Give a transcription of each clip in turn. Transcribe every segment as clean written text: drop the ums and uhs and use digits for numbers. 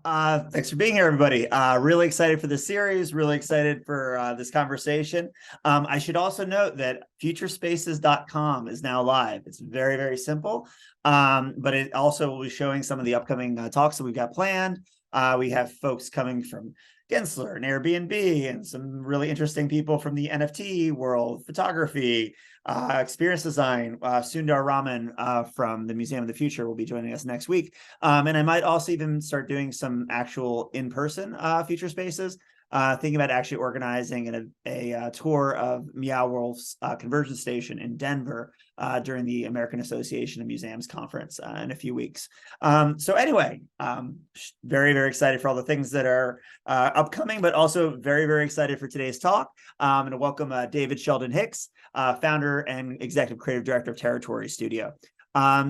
Thanks for being here, everybody. Really excited for this series, really excited for this conversation. I should also note that futurespaces.com is now live. It's very, very simple, but it also will be showing some of the upcoming talks that we've got planned. We have folks coming from Gensler and Airbnb and some really interesting people from the NFT world, photography, experience design. Sundar Raman from the Museum of the Future will be joining us next week. And I might also even start doing some actual in-person future spaces, thinking about actually organizing a tour of Meow Wolf's conversion station in Denver during the American Association of Museums conference in a few weeks. So anyway, very, very excited for all the things that are upcoming, but also very, very excited for today's talk. I'm going to welcome David Sheldon Hicks, founder and executive creative director of Territory Studio.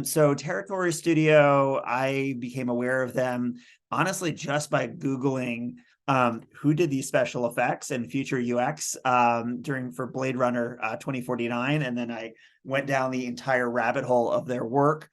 So Territory Studio, I became aware of them honestly just by Googling who did these special effects and future UX for Blade Runner 2049, and then I went down the entire rabbit hole of their work.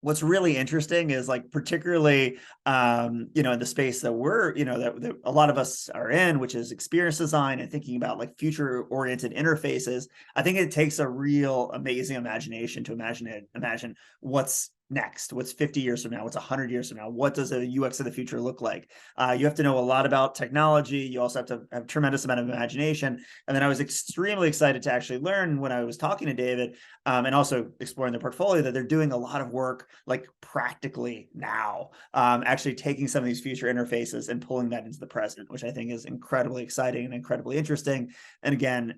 What's really interesting is, like, particularly in the space that we're that a lot of us are in, which is experience design and thinking about like future oriented interfaces. I think it takes a real amazing imagination to imagine what's next, what's 50 years from now, what's 100 years from now, what does a UX of the future look like. You have to know a lot about technology. You also have to have a tremendous amount of imagination. And then I was extremely excited to actually learn when I was talking to David and also exploring the portfolio that they're doing a lot of work like practically now, actually taking some of these future interfaces and pulling that into the present, which I think is incredibly exciting and incredibly interesting. And again,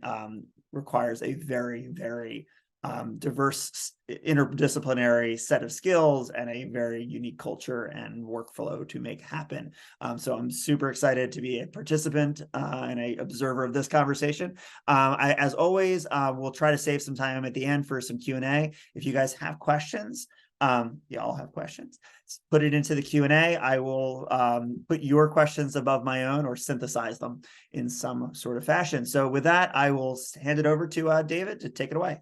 requires a very, very diverse interdisciplinary set of skills and a very unique culture and workflow to make happen. So I'm super excited to be a participant and a observer of this conversation. As always, we'll try to save some time at the end for some Q&A. If you guys have questions, you all have questions, put it into the Q&A. I will put your questions above my own or synthesize them in some sort of fashion. So with that, I will hand it over to David to take it away.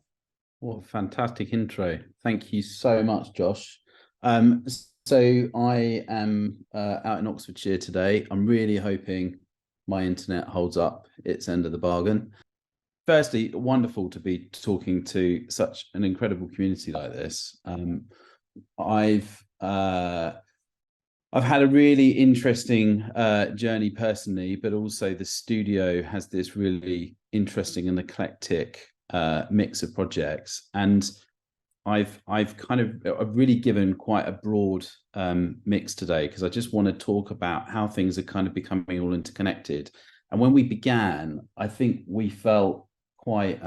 What a fantastic intro. Thank you so much, Josh. So I am out in Oxfordshire today. I'm really hoping my internet holds up its end of the bargain. Firstly, wonderful to be talking to such an incredible community like this. I've had a really interesting journey personally, but also the studio has this really interesting and eclectic mix of projects, and I've really given quite a broad mix today because I just want to talk about how things are kind of becoming all interconnected. And when we began, I think we felt quite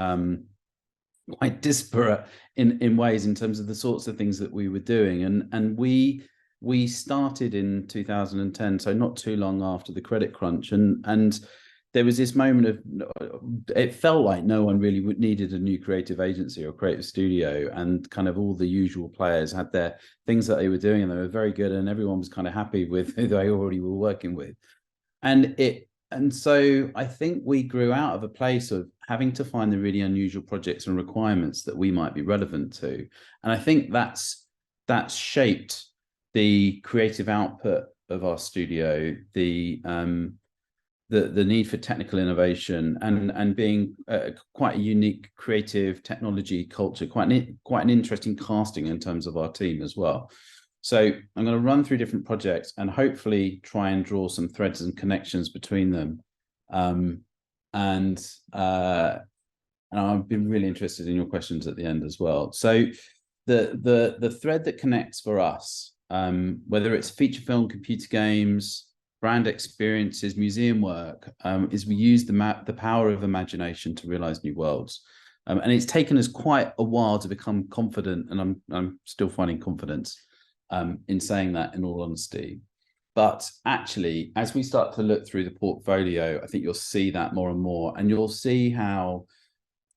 disparate in ways in terms of the sorts of things that we were doing, and we started in 2010, so not too long after the credit crunch, and there was this moment of, it felt like no one really needed a new creative agency or creative studio, and kind of all the usual players had their things that they were doing and they were very good, and everyone was kind of happy with who they already were working with. And so I think we grew out of a place of having to find the really unusual projects and requirements that we might be relevant to. And I think that's shaped the creative output of our studio, the need for technical innovation and being quite a unique creative technology culture, quite an interesting casting in terms of our team as well. So I'm going to run through different projects and hopefully try and draw some threads and connections between them. And I've been really interested in your questions at the end as well. So the thread that connects for us, whether it's feature film, computer games, brand experiences, museum work, is we use the power of imagination to realize new worlds. And it's taken us quite a while to become confident, and I'm still finding confidence in saying that, in all honesty. But actually, as we start to look through the portfolio, I think you'll see that more and more, and you'll see how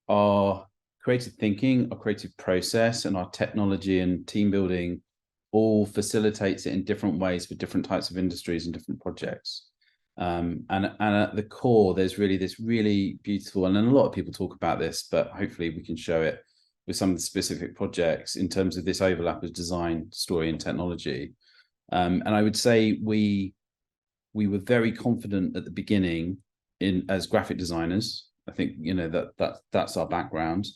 our creative thinking, our creative process, and our technology and team building all facilitates it in different ways for different types of industries and different projects. And at the core, there's really this really beautiful, and a lot of people talk about this, but hopefully we can show it with some of the specific projects in terms of this overlap of design, story, and technology. And I would say we were very confident at the beginning as graphic designers. I think, you know, that's our background,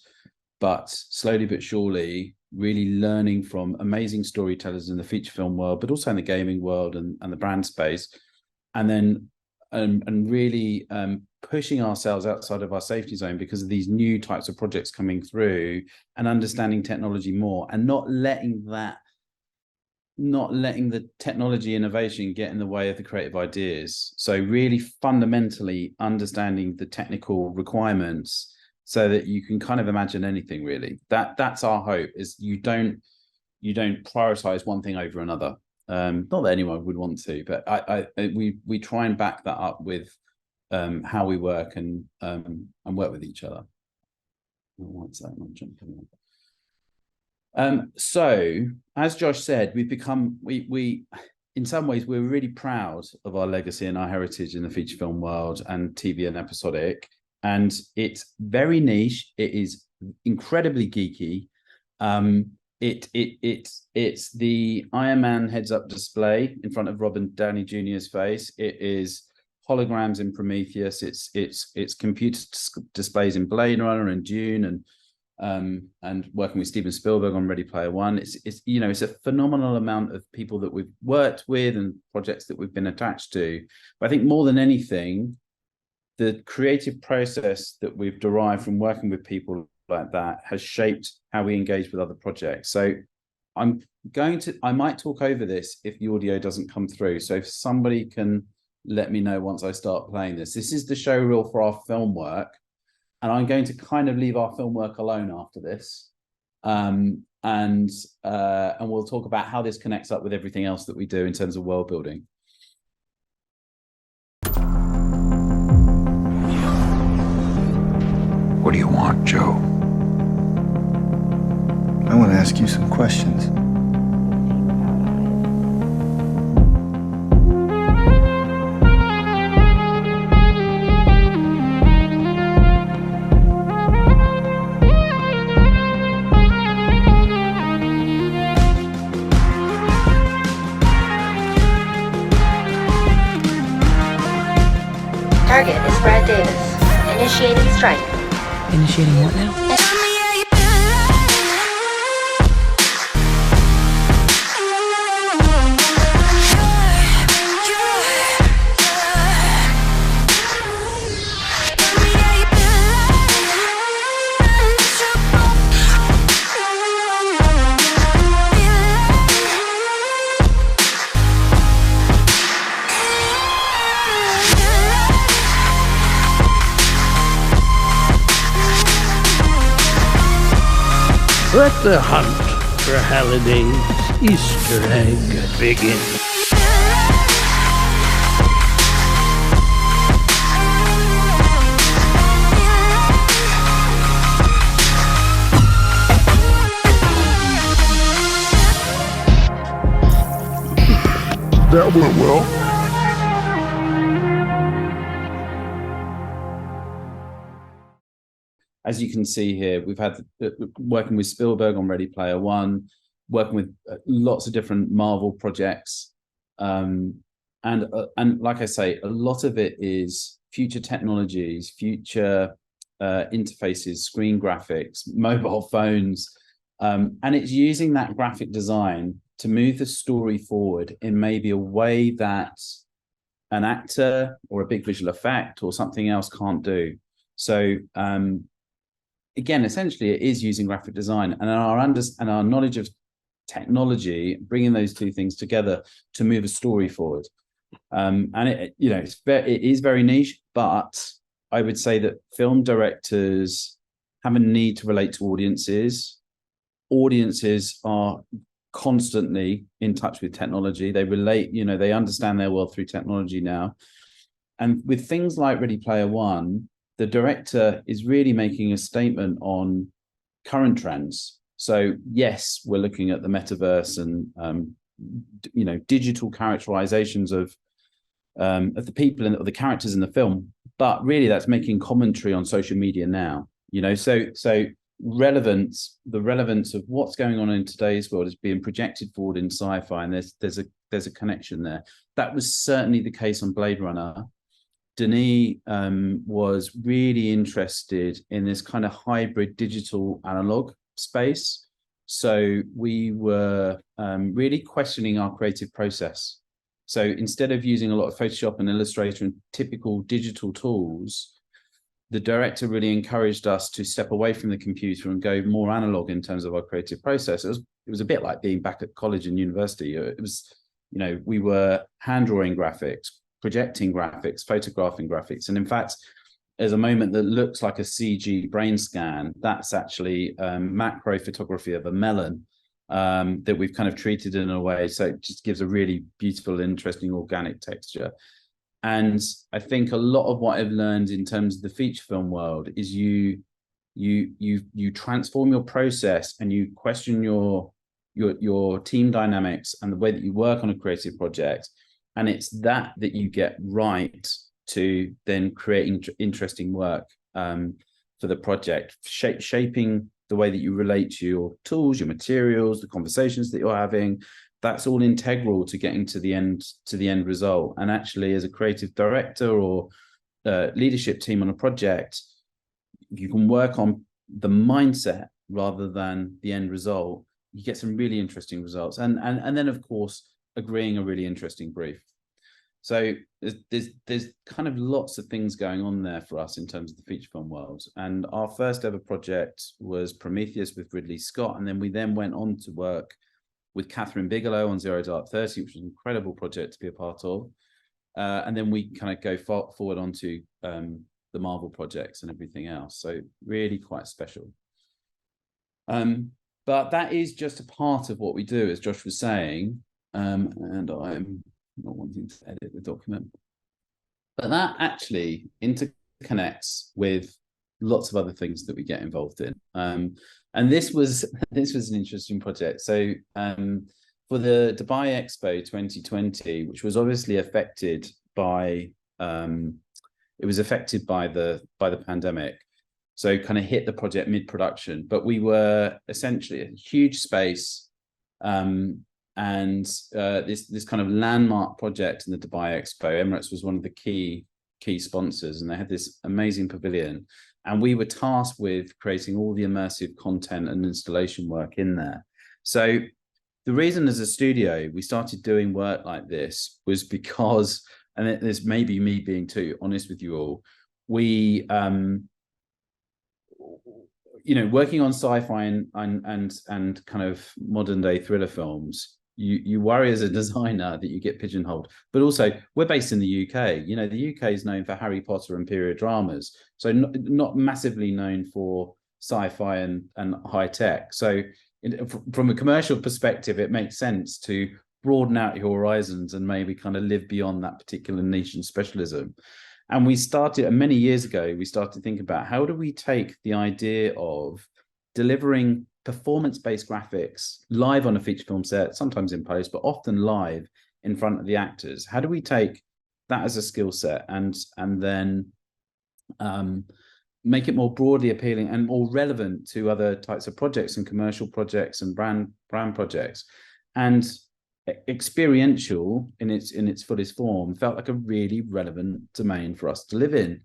but slowly but surely really learning from amazing storytellers in the feature film world, but also in the gaming world and the brand space, and then and really pushing ourselves outside of our safety zone because of these new types of projects coming through, and understanding technology more, and not letting the technology innovation get in the way of the creative ideas. So really fundamentally understanding the technical requirements so that you can kind of imagine anything, really. That's our hope, is you don't prioritize one thing over another. Not that anyone would want to, but we try and back that up with how we work and work with each other. What's that? I'm jumping on. So as Josh said, we've become, we in some ways, we're really proud of our legacy and our heritage in the feature film world and TV and episodic. And it's very niche. It is incredibly geeky. It's the Iron Man heads-up display in front of Robert Downey Jr.'s face. It is holograms in Prometheus. It's computer displays in Blade Runner and Dune, and working with Steven Spielberg on Ready Player One. It's you know, it's a phenomenal amount of people that we've worked with and projects that we've been attached to. But I think more than anything, the creative process that we've derived from working with people like that has shaped how we engage with other projects. So I might talk over this if the audio doesn't come through. So if somebody can let me know once I start playing this. This is the show reel for our film work. And I'm going to kind of leave our film work alone after this. And we'll talk about how this connects up with everything else that we do in terms of world building. What do you want, Joe? I want to ask you some questions. Target is Brad Davis. Initiating strike. Initiating what now? Let the hunt for Halliday's Easter egg begin. That went well. As you can see here, we've had working with Spielberg on Ready Player One, working with lots of different Marvel projects, and like I say, a lot of it is future technologies, future interfaces, screen graphics, mobile phones, and it's using that graphic design to move the story forward in maybe a way that an actor or a big visual effect or something else can't do. So again, essentially, it is using graphic design and our knowledge of technology, bringing those two things together to move a story forward. And it is very niche, but I would say that film directors have a need to relate to audiences. Audiences are constantly in touch with technology. They relate, they understand their world through technology now. And with things like Ready Player One, the director is really making a statement on current trends. So yes, we're looking at the metaverse and digital characterizations of the people and the characters in the film, but really that's making commentary on social media now. So the relevance of what's going on in today's world is being projected forward in sci-fi, and there's a connection there. That was certainly the case on Blade Runner. Denis was really interested in this kind of hybrid digital analog space. So we were really questioning our creative process. So instead of using a lot of Photoshop and Illustrator and typical digital tools, the director really encouraged us to step away from the computer and go more analog in terms of our creative process. It was a bit like being back at college and university. It was, we were hand drawing graphics, projecting graphics, photographing graphics. And in fact, there's a moment that looks like a CG brain scan. That's actually macro photography of a melon that we've kind of treated in a way. So it just gives a really beautiful, interesting organic texture. And I think a lot of what I've learned in terms of the feature film world is you transform your process and you question your team dynamics and the way that you work on a creative project. And it's that you get right to then create interesting work for the project, shaping the way that you relate to your tools, your materials, the conversations that you're having. That's all integral to getting to the end result. And actually, as a creative director or leadership team on a project, you can work on the mindset rather than the end result. You get some really interesting results, and then of course agreeing a really interesting brief. So there's kind of lots of things going on there for us in terms of the feature film world. And our first ever project was Prometheus with Ridley Scott, and then we went on to work with Catherine Bigelow on Zero Dark 30, which was an incredible project to be a part of. And then we kind of go forward onto the Marvel projects and everything else. So really quite special. But that is just a part of what we do, as Josh was saying. And I'm not wanting to edit the document. But that actually interconnects with lots of other things that we get involved in. And this was an interesting project. So for the Dubai Expo 2020, which was obviously affected by the pandemic, so kind of hit the project mid-production. But we were essentially a huge space, and this kind of landmark project in the Dubai Expo. Emirates was one of the key sponsors, and they had this amazing pavilion. And we were tasked with creating all the immersive content and installation work in there. So the reason as a studio we started doing work like this was because, and this may be me being too honest with you all, we, working on sci-fi and kind of modern day thriller films, you worry as a designer that you get pigeonholed. But also, we're based in the UK. The UK is known for Harry Potter and period dramas, so not massively known for sci-fi and high tech. So from a commercial perspective, it makes sense to broaden out your horizons and maybe kind of live beyond that particular niche and specialism. And many years ago, we started to think about how do we take the idea of delivering performance-based graphics live on a feature film set, sometimes in post, but often live in front of the actors. How do we take that as a skill set and then make it more broadly appealing and more relevant to other types of projects and commercial projects and brand projects? And experiential in its fullest form felt like a really relevant domain for us to live in.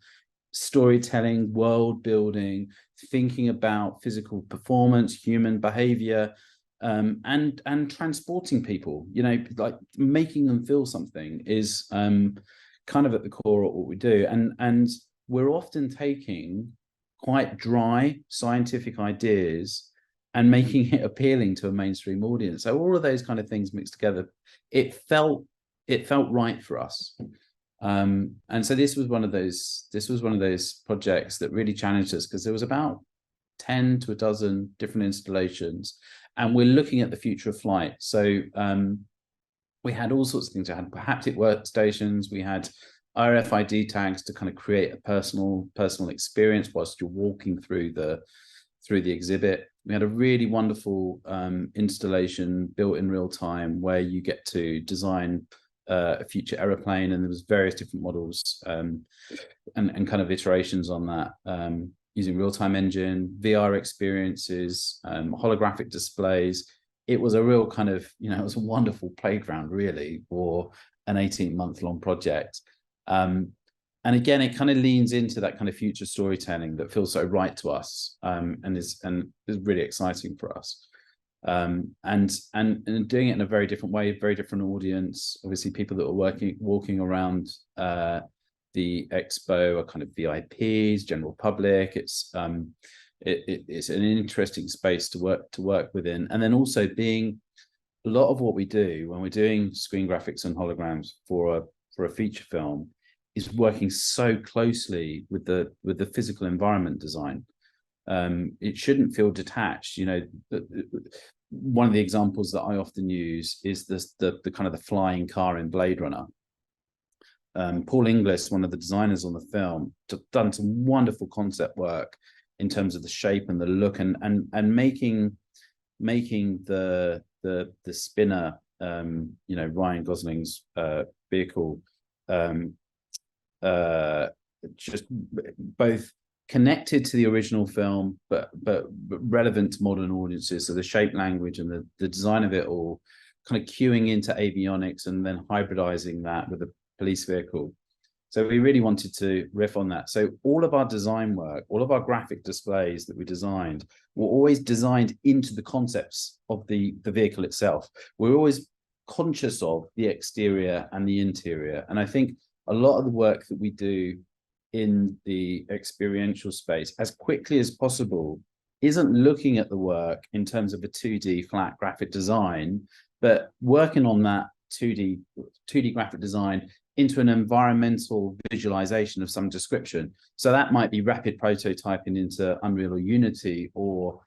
Storytelling, world building, thinking about physical performance, human behavior, and transporting people, like making them feel something is kind of at the core of what we do. And we're often taking quite dry scientific ideas and making it appealing to a mainstream audience. So all of those kind of things mixed together, it felt right for us. And so this was one of those projects that really challenged us, because there was about 10 to a dozen different installations, and we're looking at the future of flight. So we had all sorts of things. We had haptic workstations, we had RFID tags to kind of create a personal experience whilst you're walking through the exhibit. We had a really wonderful installation built in real time where you get to design a future aeroplane, and there was various different models and kind of iterations on that. using real-time engine, VR experiences, holographic displays. It was a real kind of, it was a wonderful playground really for an 18-month-long project. And again, it kind of leans into that kind of future storytelling that feels so right to us, and is really exciting for us. And doing it in a very different way, very different audience. Obviously, people that are walking around the expo are kind of VIPs, general public. It's it's an interesting space to work within, and then also being a lot of what we do when we're doing screen graphics and holograms for a feature film is working so closely with the physical environment design. It shouldn't feel detached. One of the examples that I often use is the kind of the flying car in Blade Runner. Paul Inglis, one of the designers on the film, done some wonderful concept work in terms of the shape and the look, and making the spinner, Ryan Gosling's vehicle, just both connected to the original film, but relevant to modern audiences. So the shape language and the design of it all kind of queuing into avionics and then hybridizing that with a police vehicle. So we really wanted to riff on that. So all of our design work, all of our graphic displays that we designed were always designed into the concepts of the vehicle itself. We're always conscious of the exterior and the interior. And I think a lot of the work that we do in the experiential space as quickly as possible isn't looking at the work in terms of a 2D flat graphic design, but working on that 2D graphic design into an environmental visualization of some description. So that might be rapid prototyping into Unreal or Unity, or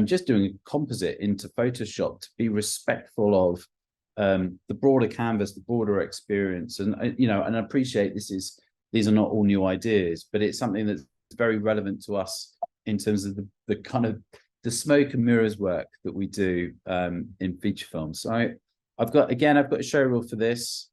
just doing a composite into Photoshop to be respectful of the broader canvas, the broader experience. And and I appreciate these are not all new ideas, but it's something that's very relevant to us in terms of the kind of the smoke and mirrors work that we do in feature films. So I've got a show reel for this.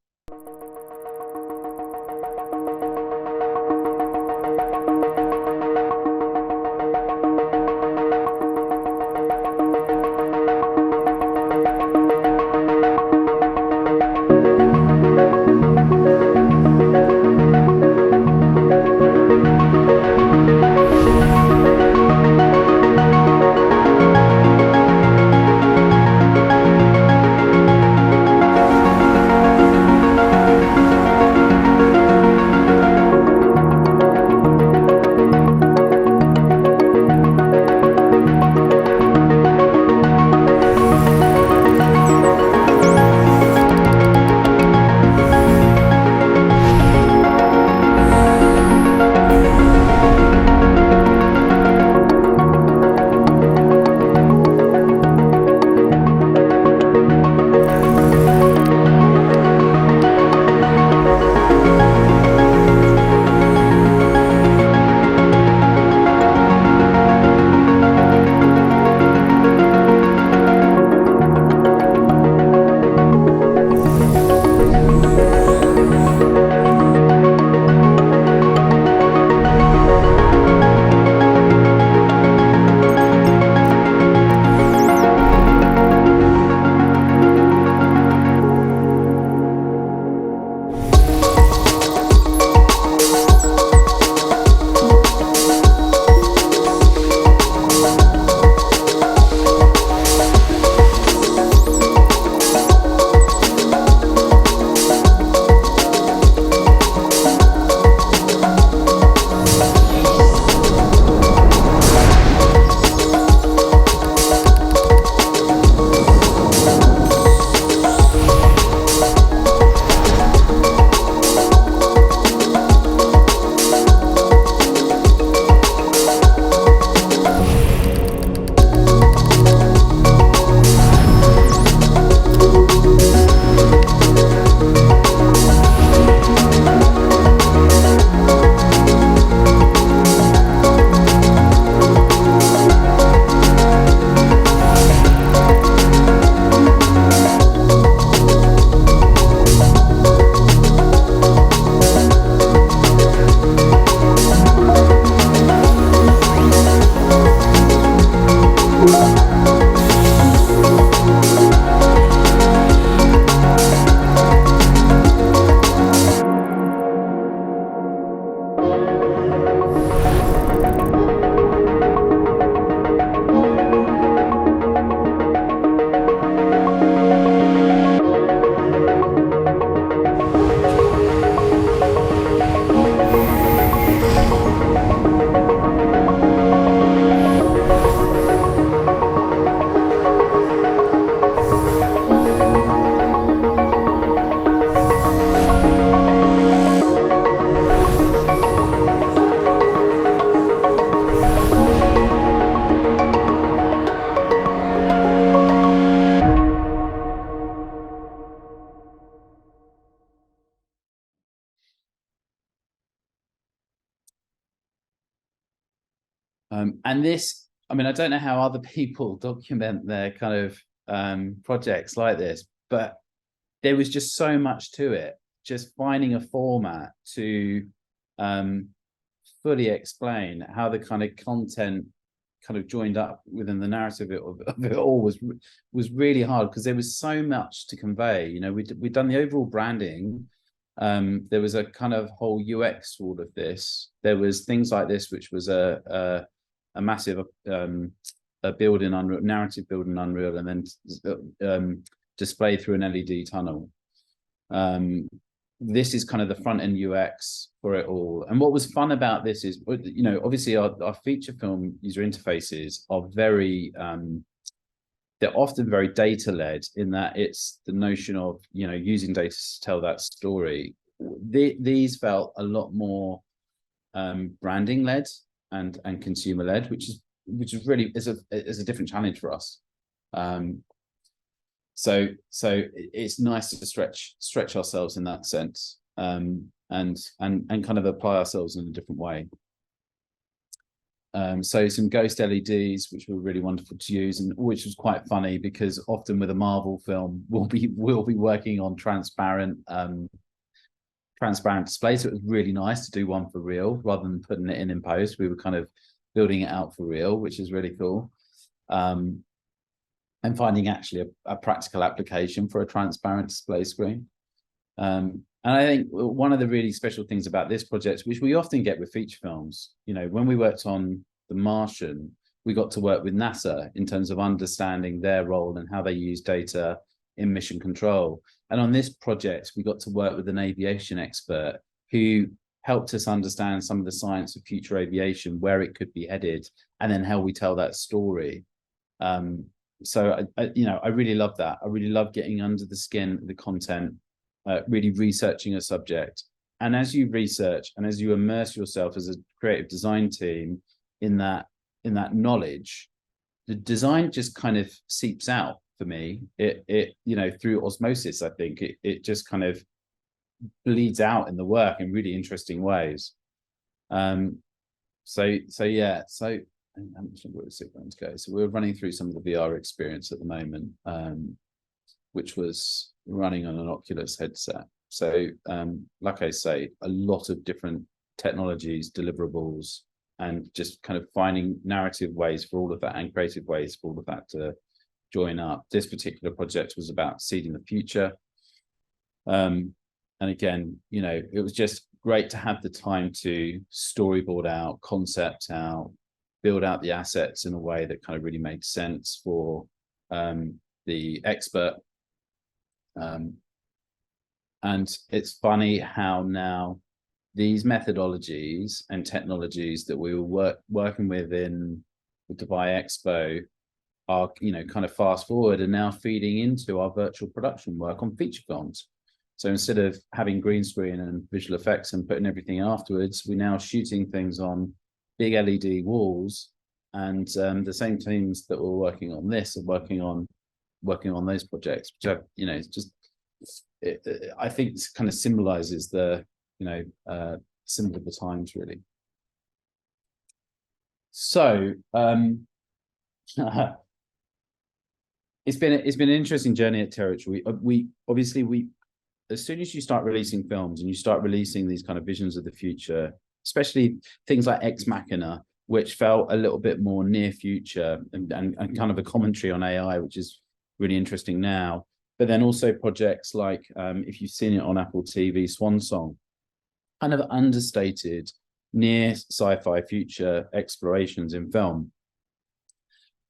And this, I mean, I don't know how other people document their kind of projects like this, but there was just so much to it. Just finding a format to fully explain how the kind of content kind of joined up within the narrative of it all was really hard, because there was so much to convey. You know, we'd done the overall branding. There was a kind of whole UX to all of this. There was things like this, which was a massive a build in Unreal, narrative build in Unreal, and then displayed through an LED tunnel. This is kind of the front end UX for it all. And what was fun about this is, you know, obviously our feature film user interfaces are very, they're often very data led, in that it's the notion of, you know, using data to tell that story. These felt a lot more branding led and consumer led, which is really is a different challenge for us. So it's nice to stretch ourselves in that sense, and kind of apply ourselves in a different way. So some ghost LEDs, which were really wonderful to use, and which was quite funny, because often with a Marvel film, we'll be working on transparent displays. So it was really nice to do one for real rather than putting it in post. We were kind of building it out for real, which is really cool. And finding actually a practical application for a transparent display screen. And I think one of the really special things about this project, which we often get with feature films, you know, when we worked on The Martian, we got to work with NASA in terms of understanding their role and how they use data in mission control. And on this project, we got to work with an aviation expert who helped us understand some of the science of future aviation, where it could be headed, and then how we tell that story. So I really love that. I really love getting under the skin of the content, really researching a subject. And as you research and as you immerse yourself as a creative design team in that knowledge, the design just kind of seeps out for me. It you know, through osmosis, I think it just kind of bleeds out in the work in really interesting ways. So yeah, so I'm not sure where it's going to go. So we're running through some of the VR experience at the moment, which was running on an Oculus headset. So like I say, a lot of different technologies, deliverables, and just kind of finding narrative ways for all of that and creative ways for all of that to join up. This particular project was about seeding the future. And again, you know, it was just great to have the time to storyboard out, concept out, build out the assets in a way that kind of really made sense for the expert. And it's funny how now these methodologies and technologies that we were working with in the Dubai Expo are, you know, kind of fast forward and now feeding into our virtual production work on feature films. So instead of having green screen and visual effects and putting everything afterwards, we're now shooting things on big LED walls, and the same teams that were working on this are working on those projects, which have, you know, it's just I think it kind of symbolizes the, you know, symbol of the times, really. So it's been an interesting journey at Territory. We obviously as soon as you start releasing films and you start releasing these kind of visions of the future, especially things like Ex Machina, which felt a little bit more near future and kind of a commentary on AI, which is really interesting now. But then also projects like, if you've seen it on Apple TV, Swan Song, kind of understated near sci-fi future explorations in film.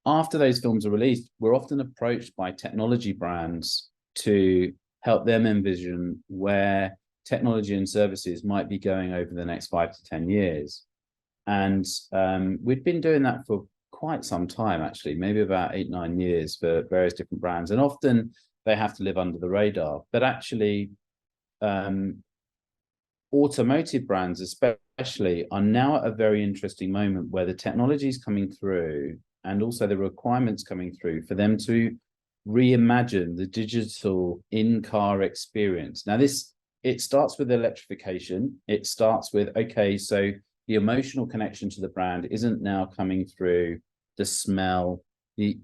After those films are released, we're often approached by technology brands to help them envision where technology and services might be going over the next 5 to 10 years. And we've been doing that for quite some time, actually, maybe about 8-9 years for various different brands. And often they have to live under the radar. But actually, automotive brands especially are now at a very interesting moment where the technology is coming through and also the requirements coming through for them to reimagine the digital in-car experience. Now, it starts with electrification. It starts with, okay, so the emotional connection to the brand isn't now coming through the smell, the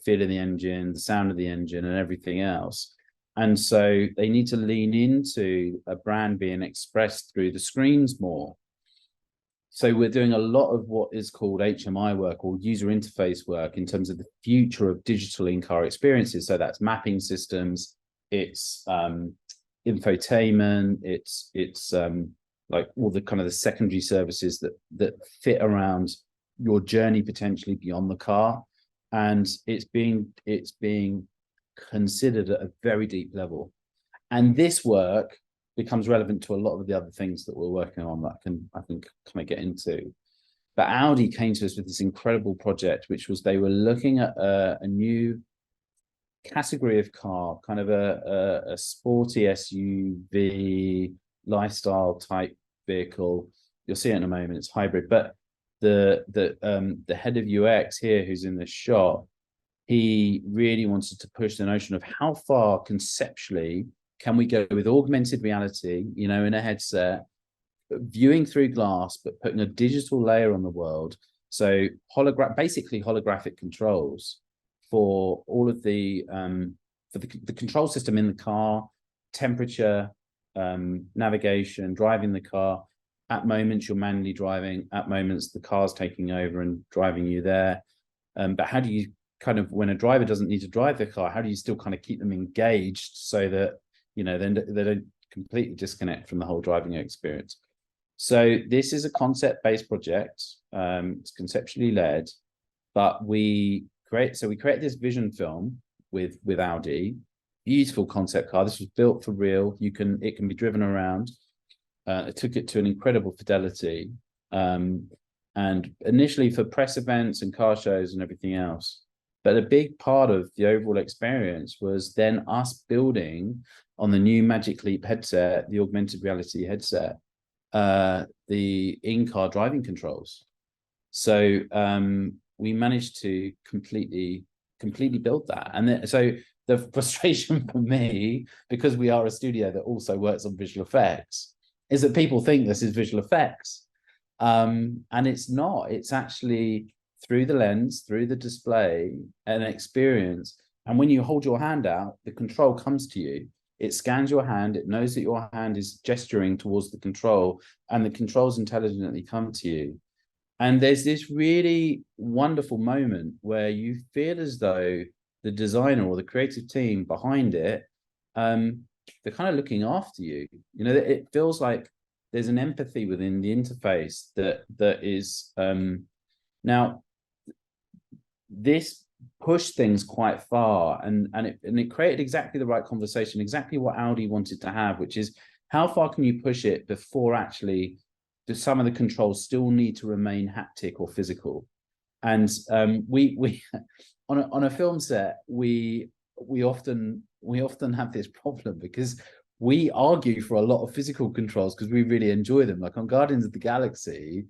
feel of the engine, the sound of the engine, and everything else. And so they need to lean into a brand being expressed through the screens more. So we're doing a lot of what is called HMI work, or user interface work, in terms of the future of digital in-car experiences. So that's mapping systems, it's infotainment, it's like all the kind of the secondary services that fit around your journey potentially beyond the car. And it's being considered at a very deep level. And this work becomes relevant to a lot of the other things that we're working on that I think kind of get into. But Audi came to us with this incredible project, which was they were looking at a new category of car, kind of a sporty SUV lifestyle type vehicle. You'll see it in a moment, it's hybrid. But the head of UX here, who's in this shot, he really wanted to push the notion of how far conceptually can we go with augmented reality, in a headset, viewing through glass, but putting a digital layer on the world. So basically holographic controls for all of the control system in the car, temperature, navigation, driving the car. At moments you're manually driving, at moments the car's taking over and driving you there. But how do you kind of, when a driver doesn't need to drive the car, how do you still kind of keep them engaged so that then they don't completely disconnect from the whole driving experience? So this is a concept-based project. It's conceptually led, but we create this vision film with Audi. Beautiful concept car. This was built for real. It can be driven around. It took it to an incredible fidelity, and initially for press events and car shows and everything else. But a big part of the overall experience was then us building on the new Magic Leap headset, the augmented reality headset, the in-car driving controls. So we managed to completely build that. And so the frustration for me, because we are a studio that also works on visual effects, is that people think this is visual effects. And it's not. It's actually through the lens, through the display, an experience. And when you hold your hand out, the control comes to you. It scans your hand, it knows that your hand is gesturing towards the control, and the controls intelligently come to you. And there's this really wonderful moment where you feel as though the designer or the creative team behind it, they're kind of looking after you. It feels like there's an empathy within the interface that is now this pushed things quite far, and it created exactly the right conversation, exactly what Audi wanted to have, which is how far can you push it before actually some of the controls still need to remain haptic or physical. And we on a film set, we often have this problem because we argue for a lot of physical controls because we really enjoy them. Like on Guardians of the Galaxy,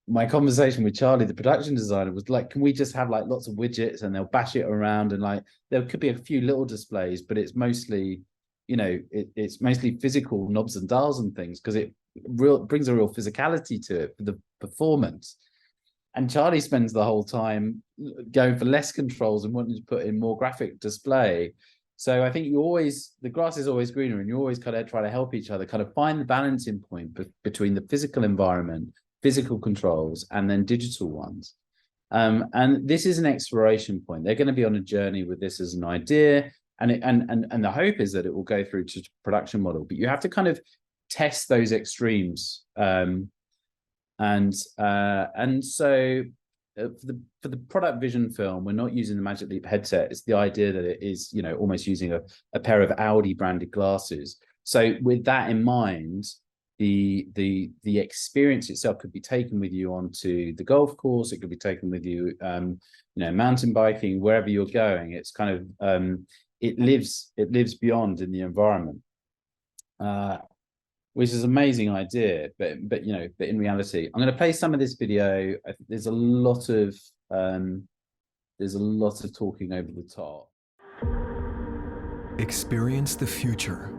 my conversation with Charlie, the production designer, was like, can we just have like lots of widgets and they'll bash it around, and like there could be a few little displays, but it's mostly, it's mostly physical knobs and dials and things, because it brings a real physicality to it for the performance. And Charlie spends the whole time going for less controls and wanting to put in more graphic display. So I think the grass is always greener, and you always kind of try to help each other kind of find the balancing point between the physical environment, physical controls, and then digital ones. And this is an exploration point. They're going to be on a journey with this as an idea, and the hope is that it will go through to production model. But you have to kind of test those extremes. And so for the product vision film, we're not using the Magic Leap headset. It's the idea that it is, almost using a pair of Audi branded glasses. So with that in mind, the experience itself could be taken with you onto the golf course. It could be taken with you, mountain biking, wherever you're going. It's kind of it lives beyond in the environment, which is an amazing idea. But in reality, I'm going to play some of this video. I think there's a lot of talking over the top. Experience the future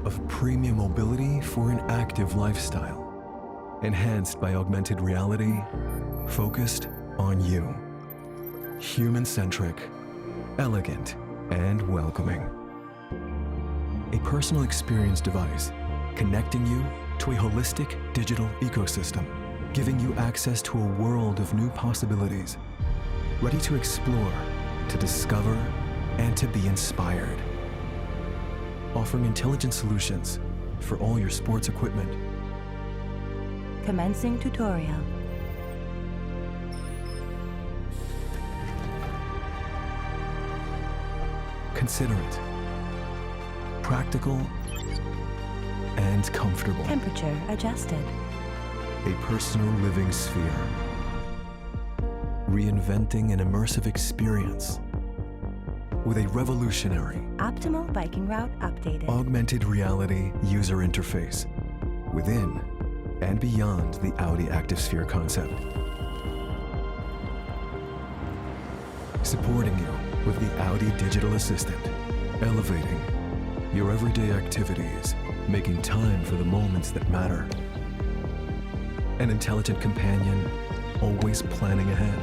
of premium mobility for an active lifestyle. enhanced by augmented reality, focused on you. Human-centric, elegant, and welcoming. A personal experience device connecting you to a holistic digital ecosystem, giving you access to a world of new possibilities, ready to explore, to discover, and to be inspired. Offering intelligent solutions for all your sports equipment. Commencing tutorial. Considerate, practical, and comfortable. Temperature adjusted. A personal living sphere. Reinventing an immersive experience with a revolutionary Optimal biking route updated. augmented reality user interface within and beyond the Audi Active Sphere concept. Supporting you with the Audi Digital Assistant, elevating your everyday activities, making time for the moments that matter. An intelligent companion, always planning ahead.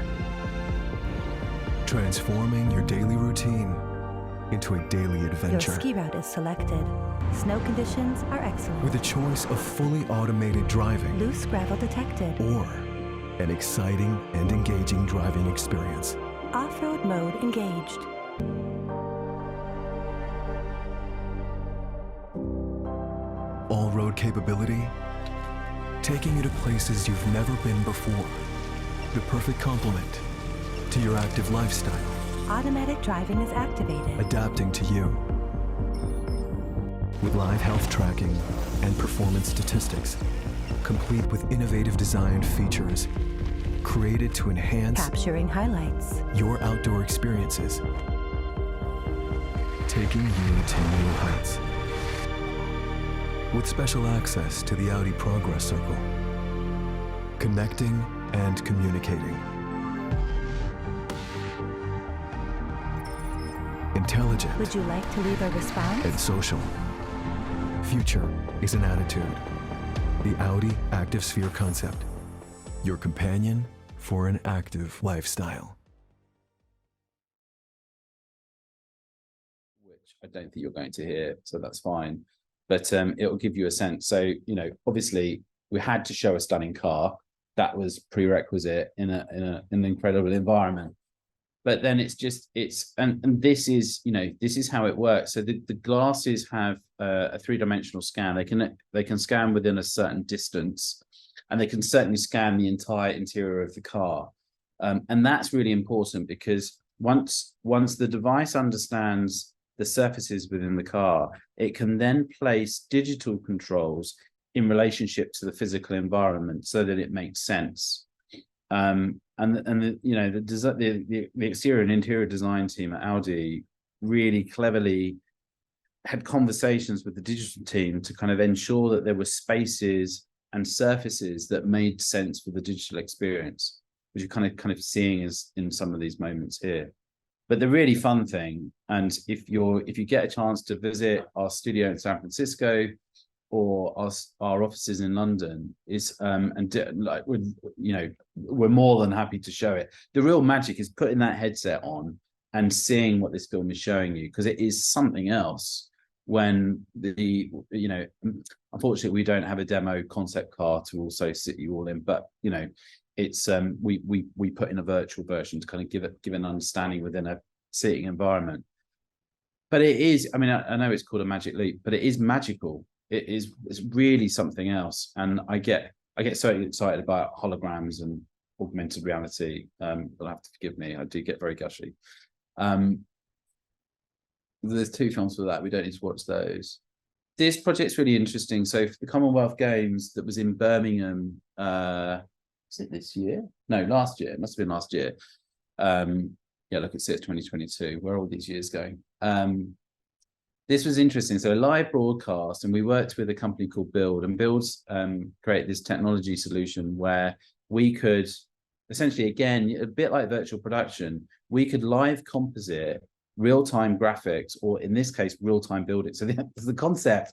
Transforming your daily routine into a daily adventure. Your ski route is selected. Snow conditions are excellent. With a choice of fully automated driving Loose gravel detected. or an exciting and engaging driving experience. Off-road mode engaged. All-road capability, taking you to places you've never been before. The perfect complement to your active lifestyle, Automatic driving is activated. adapting to you. With live health tracking and performance statistics, complete with innovative design features, created to enhance Capturing highlights. your outdoor experiences, taking you to new heights. With special access to the Audi Progress Circle, connecting and communicating. Intelligent Would you like to leave a response? and social. Future is an attitude. The Audi Active Sphere concept. Your companion for an active lifestyle. Which I don't think you're going to hear, so that's fine. But it'll give you a sense. So, you know, obviously we had to show a stunning car. That was prerequisite in an incredible environment. But then it's and this is, you know, this is how it works. So the glasses have a three-dimensional scan. They can scan within a certain distance, and they can certainly scan the entire interior of the car. And that's really important because once the device understands the surfaces within the car, it can then place digital controls in relationship to the physical environment so that it makes sense. And you know, the exterior and interior design team at Audi really cleverly had conversations with the digital team to kind of ensure that there were spaces and surfaces that made sense for the digital experience, which you're kind of seeing as in some of these moments here. But the really fun thing, and if you get a chance to visit our studio in San Francisco or our offices in London, is we're more than happy to show it. The real magic is putting that headset on and seeing what this film is showing you, because it is something else when unfortunately we don't have a demo concept car to also sit you all in, but you know, it's we put in a virtual version to kind of give an understanding within a seating environment. But it is, I mean, I know it's called a magic leap, but it is magical. It's really something else. And I get so excited about holograms and augmented reality. You'll have to forgive me, I do get very gushy. There's 2 films for that, we don't need to watch those. This project's really interesting. So for the Commonwealth Games that was in Birmingham, is it this year? No, last year. It must have been last year. Yeah, look, it's 2022. Where are all these years going? This was interesting. So a live broadcast, and we worked with a company called Build, and Build's create this technology solution where we could essentially, again, a bit like virtual production, we could live composite real-time graphics, or in this case, real-time building. So the concept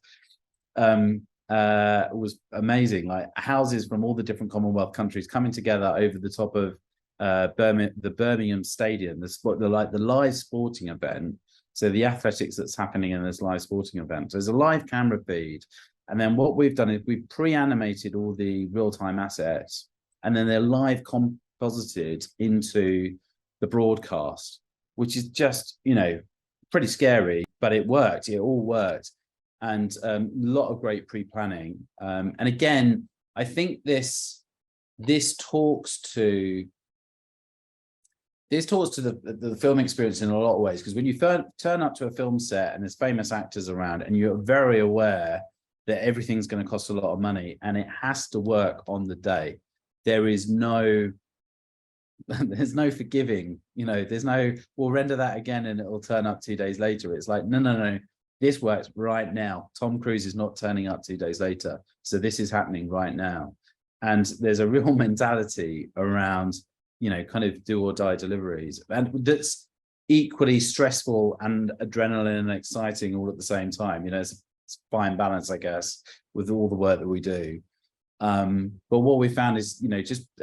was amazing. Like houses from all the different Commonwealth countries coming together over the top of the Birmingham Stadium, the live sporting event. So the athletics that's happening in this live sporting event. So there's a live camera feed. And then what we've done is we've pre-animated all the real-time assets, and then they're live composited into the broadcast, which is just, pretty scary, but it worked. It all worked. And a lot of great pre-planning. And again, I think this talks to the film experience in a lot of ways, because when you turn up to a film set and there's famous actors around and you're very aware that everything's going to cost a lot of money and it has to work on the day, there's no forgiving, there's no, we'll render that again and it'll turn up 2 days later. It's like, no, this works right now. Tom Cruise is not turning up 2 days later. So this is happening right now. And there's a real mentality around, kind of do or die deliveries. And that's equally stressful and adrenaline and exciting all at the same time. It's a fine balance, I guess, with all the work that we do. But what we found is,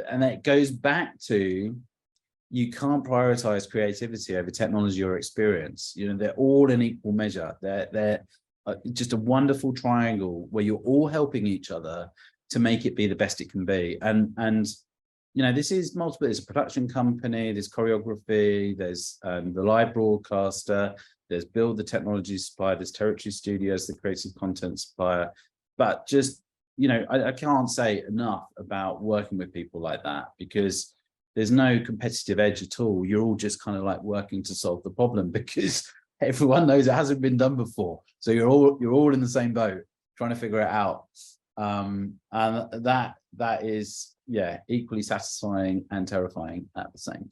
and it goes back to, you can't prioritize creativity over technology or experience. They're all in equal measure. They're just a wonderful triangle where you're all helping each other to make it be the best it can be. And this is multiple. There's a production company, there's choreography, there's the live broadcaster, there's Build the technology supplier, there's Territory Studios, the creative content supplier. But just, I can't say enough about working with people like that, because there's no competitive edge at all. You're all just kind of like working to solve the problem, because everyone knows it hasn't been done before. So you're all in the same boat trying to figure it out. And that is, equally satisfying and terrifying at the same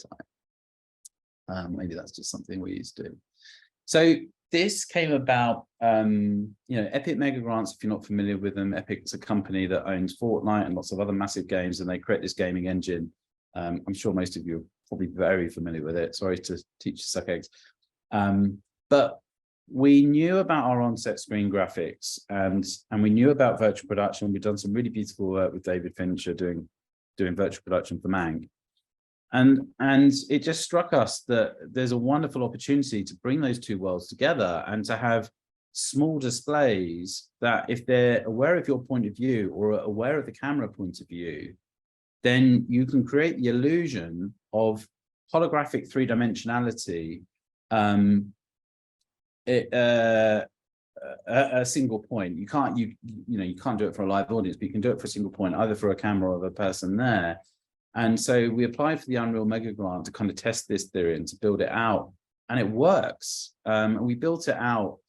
time. Maybe that's just something we used to do. So this came about, Epic Mega Grants, if you're not familiar with them. Epic's a company that owns Fortnite and lots of other massive games, and they create this gaming engine. I'm sure most of you are probably very familiar with it. Sorry to teach you suck eggs. But we knew about our on-set screen graphics, and we knew about virtual production. We've done some really beautiful work with David Fincher doing virtual production for Mank. And it just struck us that there's a wonderful opportunity to bring those two worlds together and to have small displays that, if they're aware of your point of view or aware of the camera point of view, then you can create the illusion of holographic three-dimensionality a single point. You can't do it for a live audience, but you can do it for a single point, either for a camera or of a person there. And so we applied for the Unreal Mega Grant to kind of test this theory and to build it out, and it works. And we built it out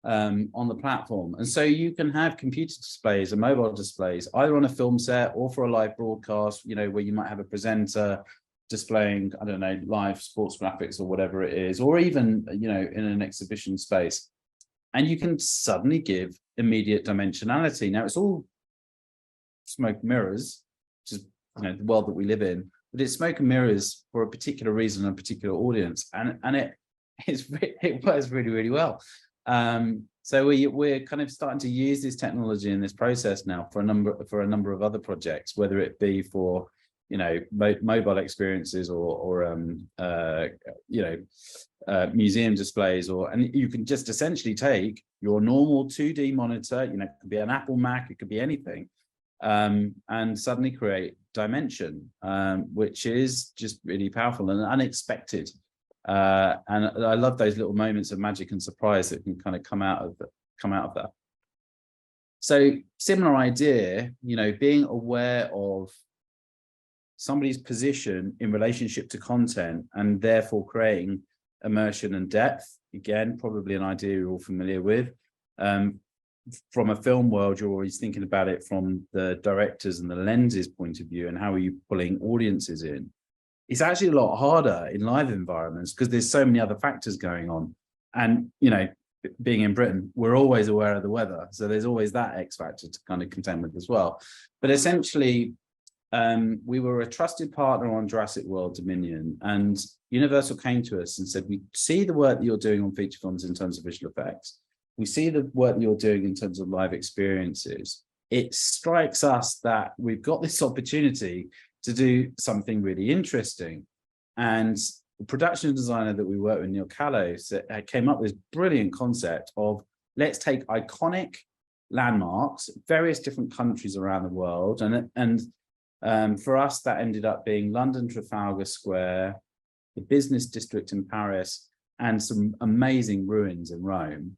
on the platform, and so you can have computer displays and mobile displays either on a film set or for a live broadcast, where you might have a presenter displaying, I don't know, live sports graphics or whatever it is, or even in an exhibition space, and you can suddenly give immediate dimensionality. Now it's all smoke and mirrors, which is the world that we live in, but it's smoke and mirrors for a particular reason and a particular audience, and it works really, really well. So we're kind of starting to use this technology in this process now for a number of other projects, whether it be for mobile experiences or museum displays, and you can just essentially take your normal 2D monitor, it could be an Apple Mac, it could be anything, and suddenly create dimension, which is just really powerful and unexpected. And I love those little moments of magic and surprise that can kind of come out of that. So similar idea, being aware of somebody's position in relationship to content and therefore creating immersion and depth. Again, probably an idea you're all familiar with. From a film world, you're always thinking about it from the directors and the lenses point of view, and how are you pulling audiences in. It's actually a lot harder in live environments because there's so many other factors going on. And, being in Britain, we're always aware of the weather. So there's always that X factor to kind of contend with as well. But essentially, we were a trusted partner on Jurassic World Dominion, and Universal came to us and said, we see the work that you're doing on feature films in terms of visual effects. We see the work that you're doing in terms of live experiences. it strikes us that we've got this opportunity to do something really interesting. And the production designer that we worked with, Neil Callow, came up with this brilliant concept of, let's take iconic landmarks, various different countries around the world, and for us that ended up being London Trafalgar Square, the business district in Paris, and some amazing ruins in Rome.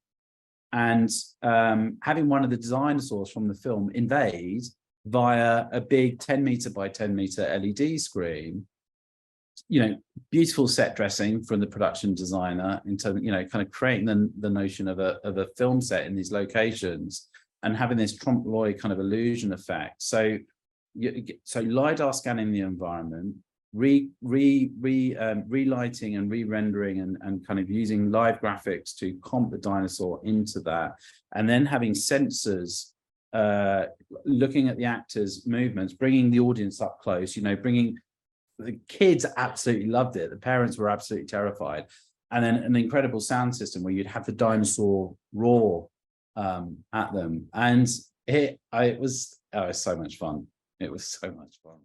And having one of the dinosaurs from the film invade via a big 10 meter by 10 meter LED screen, beautiful set dressing from the production designer in terms, kind of creating the notion of a film set in these locations and having this trompe l'oeil kind of illusion effect. So LiDAR scanning the environment, relighting and re-rendering and kind of using live graphics to comp the dinosaur into that, and then having sensors looking at the actors' movements, bringing the audience up close, bringing the kids absolutely loved it. The parents were absolutely terrified. And then an incredible sound system where you'd have the dinosaur roar at them. And it was so much fun. It was so much fun.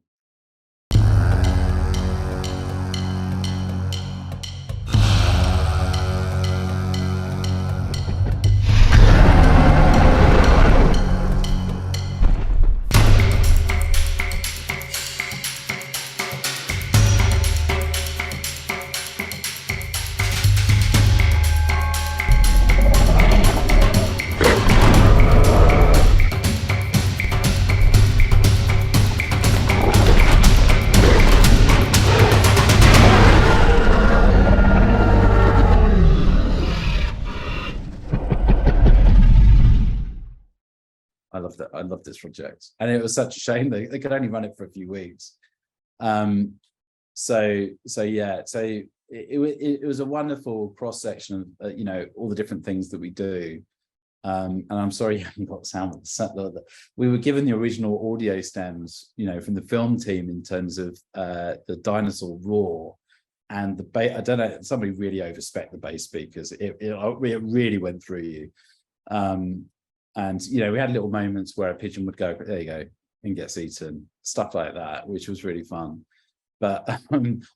I loved this project, and it was such a shame they could only run it for a few weeks. It was a wonderful cross section of all the different things that we do. And I'm sorry you haven't got sound. We were given the original audio stems, from the film team in terms of the dinosaur roar and the bass. I don't know, somebody really overspec the bass speakers. It really went through you. And we had little moments where a pigeon would go, there you go, and gets eaten, stuff like that, which was really fun. But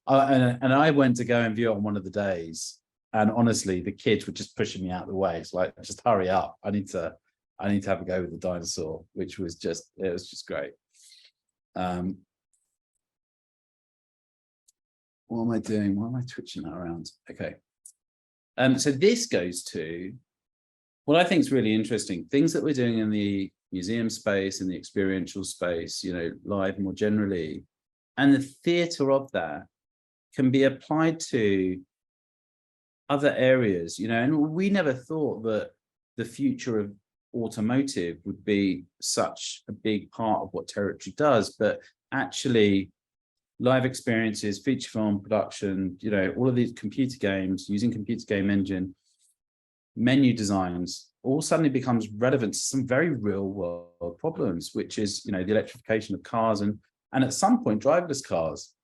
I went to go and view it on one of the days, and honestly, the kids were just pushing me out of the way. It's like, just hurry up! I need to have a go with the dinosaur, which was just great. What am I doing? Why am I twitching that around? Okay. So this goes to what I think is really interesting, things that we're doing in the museum space, in the experiential space, live more generally, and the theatre of that can be applied to other areas, and we never thought that the future of automotive would be such a big part of what Territory does, but actually live experiences, feature film production, all of these computer games, using computer game engine, menu designs, all suddenly becomes relevant to some very real world problems, which is, the electrification of cars and at some point driverless cars.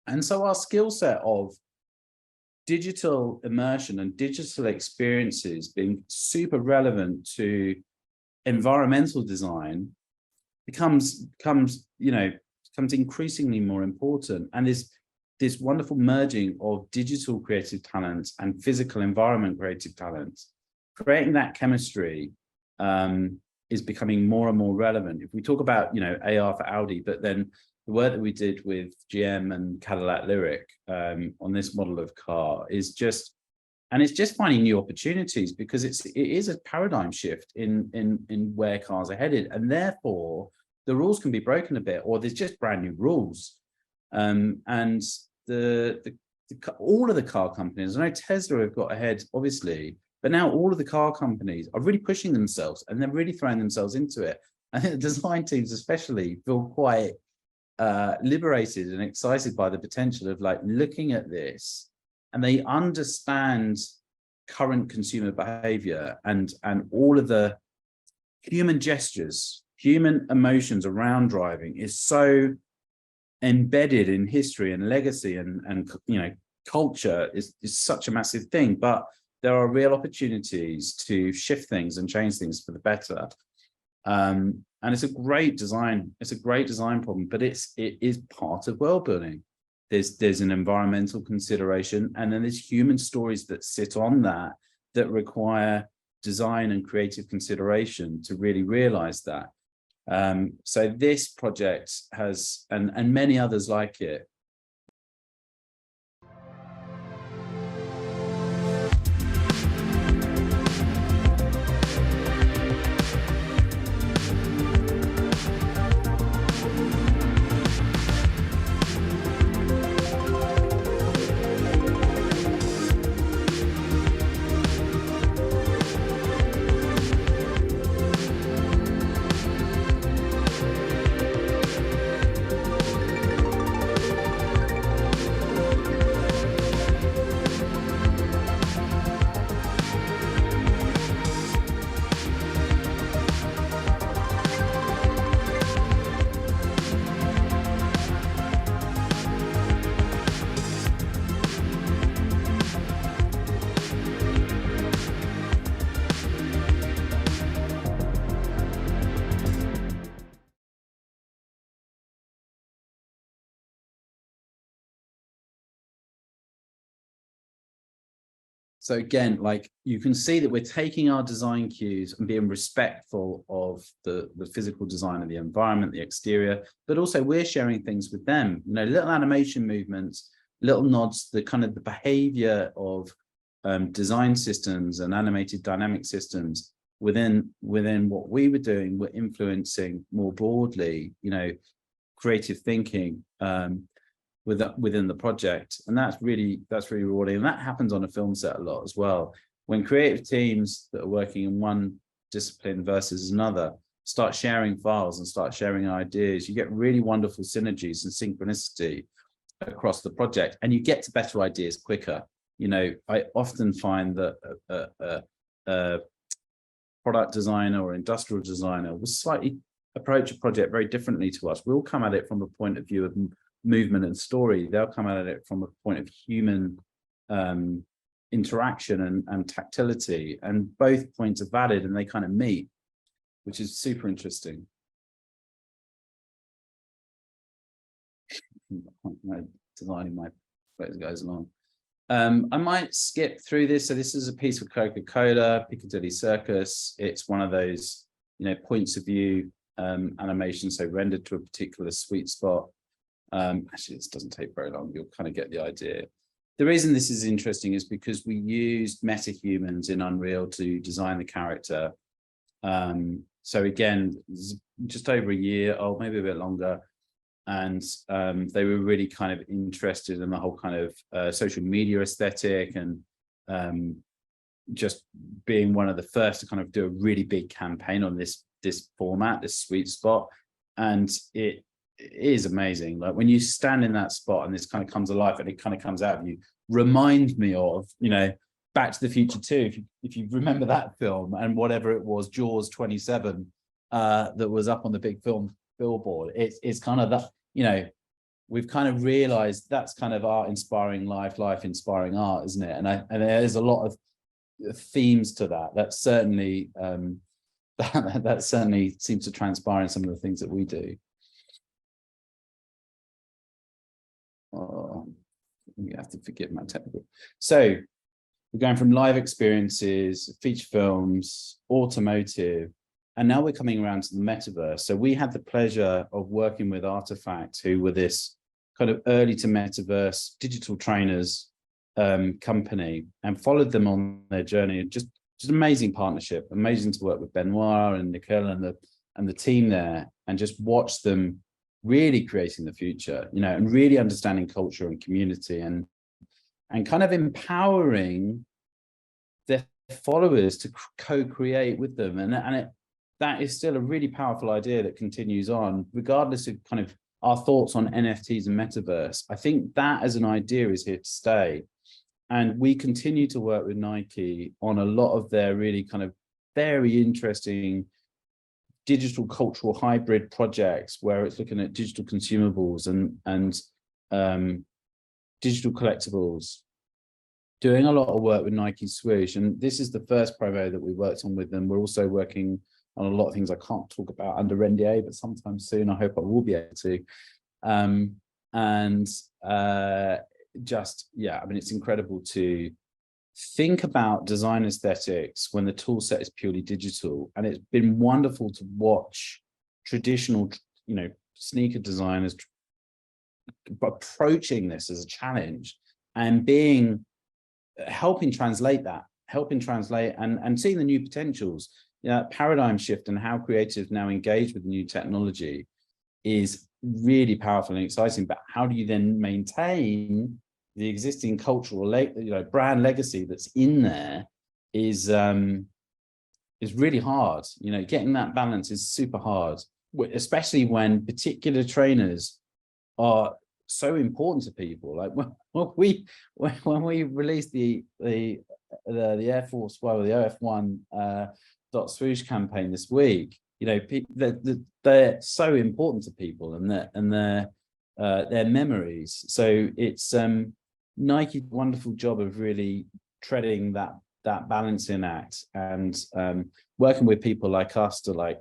And so our skill set of digital immersion and digital experiences being super relevant to environmental design becomes increasingly more important. And this wonderful merging of digital creative talents and physical environment creative talents, creating that chemistry is becoming more and more relevant. If we talk about, AR for Audi, but then the work that we did with GM and Cadillac Lyric on this model of car is just finding new opportunities, because it is a paradigm shift in where cars are headed, and therefore the rules can be broken a bit, or there's just brand new rules. And all of the car companies, I know Tesla have got ahead, obviously, but now all of the car companies are really pushing themselves, and they're really throwing themselves into it. I think the design teams especially feel quite liberated and excited by the potential of looking at this, and they understand current consumer behavior and all of the human gestures, human emotions around driving is so embedded in history and legacy and culture is such a massive thing, but there are real opportunities to shift things and change things for the better. And it's a great design problem, but it is part of world building. There's an environmental consideration, and then there's human stories that sit on that require design and creative consideration to really realize that. So this project has, and many others like it, so again, like you can see that we're taking our design cues and being respectful of the physical design of the environment, the exterior, but also we're sharing things with them, you know, little animation movements, little nods, the kind of the behavior of design systems and animated dynamic systems within what we were doing, were influencing more broadly, you know, creative thinking within the project. And that's really rewarding. And that happens on a film set a lot as well. When creative teams that are working in one discipline versus another start sharing files and start sharing ideas, you get really wonderful synergies and synchronicity across the project, and you get to better ideas quicker. You know, I often find that a product designer or industrial designer will slightly approach a project very differently to us. We'll come at it from a point of view of movement and story. They'll come at it from a point of human interaction and tactility, and both points are valid and they kind of meet, which is super interesting. Designing my as it goes along. I might skip through this. So this is a piece for Coca-Cola, Piccadilly Circus. It's one of those, you know, points of view animation, so rendered to a particular sweet spot. Actually, this doesn't take very long. You'll kind of get the idea. The reason this is interesting is because we used metahumans in Unreal to design the character. So again, just over a year old, maybe a bit longer. And they were really kind of interested in the whole kind of social media aesthetic, and just being one of the first to kind of do a really big campaign on this format, this sweet spot. And it is amazing. Like when you stand in that spot and this kind of comes alive and it kind of comes out of you, remind me of, you know, Back to the Future 2, if you remember that film, and whatever it was, Jaws 27, that was up on the big film billboard. It's kind of that, you know, we've kind of realized that's kind of art inspiring life inspiring art, isn't it? And there's a lot of themes to that. That certainly that certainly seems to transpire in some of the things that we do. Oh, you have to forgive my technical. So we're going from live experiences, feature films, automotive, and now we're coming around to the metaverse. So we had the pleasure of working with Artifact, who were this kind of early to metaverse digital trainers company, and followed them on their journey. Just amazing partnership, amazing to work with Benoit and Nicole and the team there, and just watch them really creating the future, you know, and really understanding culture and community, and kind of empowering their followers to co-create with them. And that is still a really powerful idea that continues on, regardless of kind of our thoughts on NFTs and metaverse. I think that as an idea is here to stay. And we continue to work with Nike on a lot of their really kind of very interesting digital cultural hybrid projects, where it's looking at digital consumables and digital collectibles, doing a lot of work with Nike Swoosh. And this is the first promo that we worked on with them. We're also working on a lot of things I can't talk about under NDA, but sometime soon I hope I will be able to. Just, yeah, I mean, it's incredible to think about design aesthetics when the tool set is purely digital. And it's been wonderful to watch traditional, you know, sneaker designers approaching this as a challenge and helping translate and seeing the new potentials. Paradigm shift and how creatives now engage with new technology is really powerful and exciting. But how do you then maintain the existing cultural, brand legacy that's in there is really hard. You know, getting that balance is super hard, especially when particular trainers are so important to people. Like when we released the Air Force, well, the OF1 dot swoosh campaign this week, you know, they're so important to people and their memories. So it's Nike's wonderful job of really treading that balancing act and working with people like us to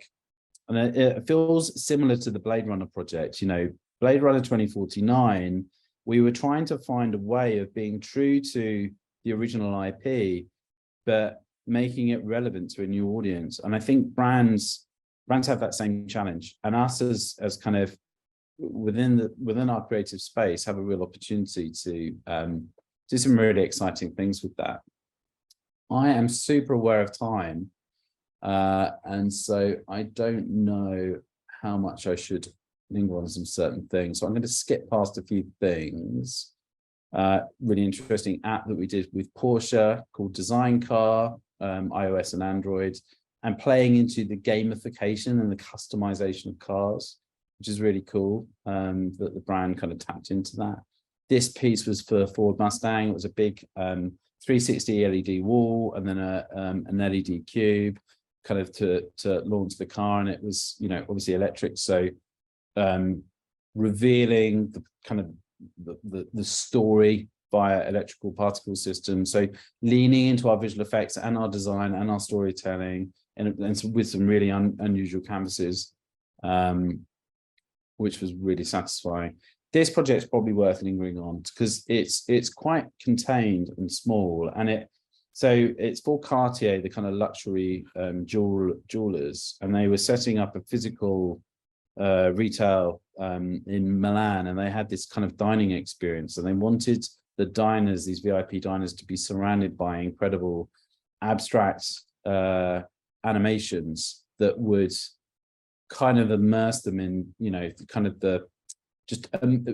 and it feels similar to the Blade Runner project. You know, Blade Runner 2049, we were trying to find a way of being true to the original IP, but making it relevant to a new audience. And I think brands have that same challenge, and us as kind of within our creative space have a real opportunity to do some really exciting things with that. I am super aware of time, and so I don't know how much I should linger on some certain things. So I'm going to skip past a few things. Really interesting app that we did with Porsche called Design Car, iOS and Android, and playing into the gamification and the customization of cars, which is really cool, that the brand kind of tapped into that. This piece was for Ford Mustang. It was a big 360 LED wall and then an LED cube kind of to launch the car. And it was, you know, obviously electric. So revealing the kind of the story via electrical particle system. So leaning into our visual effects and our design and our storytelling and with some really unusual canvases, which was really satisfying. This project's probably worth lingering on because it's quite contained and small, and it's for Cartier, the kind of luxury jewelers, and they were setting up a physical retail in Milan, and they had this kind of dining experience, and they wanted the diners, these VIP diners, to be surrounded by incredible abstract animations that would kind of immerse them in, you know, kind of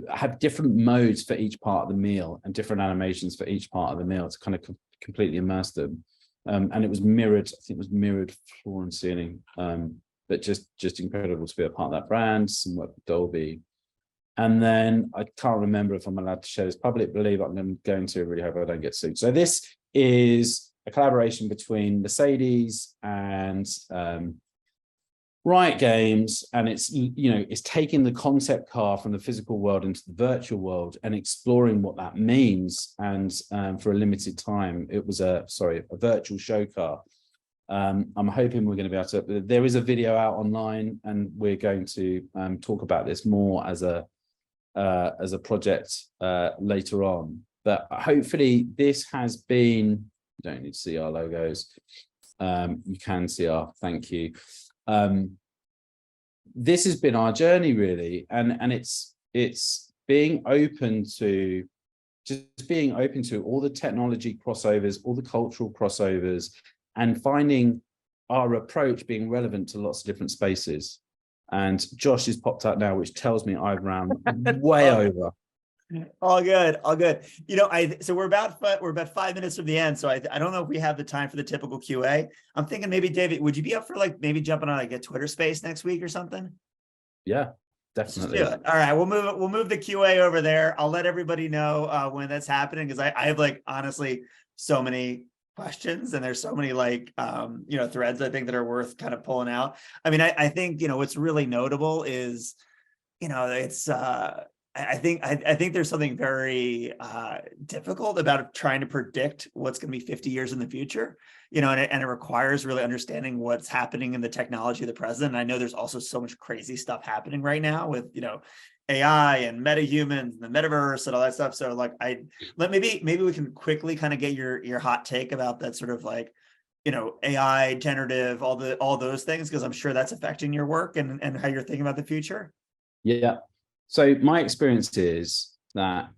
have different modes for each part of the meal and different animations for each part of the meal to kind of completely immerse them. And it was mirrored, I think it was mirrored floor and ceiling, but just incredible to be a part of that brand, some work with Dolby. And then I can't remember if I'm allowed to share this publicly, but I'm going to. Really hope I don't get sued. So this is a collaboration between Mercedes and Riot Games, and it's taking the concept car from the physical world into the virtual world and exploring what that means. And for a limited time, it was a virtual show car. I'm hoping we're going to be able to. There is a video out online, and we're going to talk about this more as a project later on. But hopefully, this has been. You don't need to see our logos. You can see our thank you. This has been our journey, really, and it's being open to all the technology crossovers, all the cultural crossovers, and finding our approach being relevant to lots of different spaces. And Josh has popped out now, which tells me I've ran way over. All good. You know, so we're about 5 minutes from the end. So I don't know if we have the time for the typical QA. I'm thinking maybe, David, would you be up for maybe jumping on a Twitter space next week or something? Yeah, definitely. Let's do it. All right, we'll move the QA over there. I'll let everybody know when that's happening, because I have honestly so many questions, and there's so many threads I think that are worth kind of pulling out. I mean, I think what's really notable is it's I think there's something very difficult about trying to predict what's going to be 50 years in the future, and it requires really understanding what's happening in the technology of the present. And I know there's also so much crazy stuff happening right now with, AI and metahumans and the metaverse and all that stuff. So like maybe we can quickly kind of get your hot take about that sort of like, AI, generative, all those things, because I'm sure that's affecting your work and how you're thinking about the future. Yeah. So my experience is that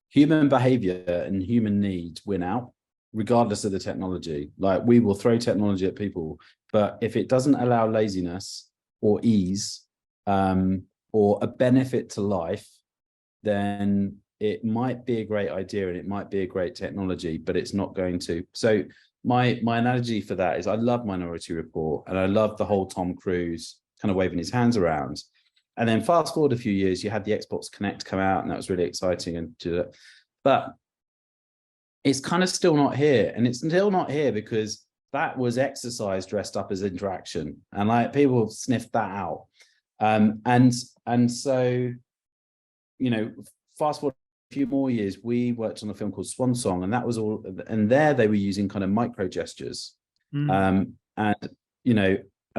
human behavior and human needs win out, regardless of the technology. Like, we will throw technology at people, but if it doesn't allow laziness or ease or a benefit to life, then it might be a great idea and it might be a great technology, but it's not going to. So my analogy for that is, I love Minority Report and I love the whole Tom Cruise kind of waving his hands around. And then fast forward a few years, you had the Xbox Connect come out, and that was really exciting. But it's kind of still not here. And it's still not here because that was exercise dressed up as interaction. And like, people sniffed that out. And so, fast forward a few more years, we worked on a film called Swan Song, and that was all. And there they were using kind of micro gestures. And I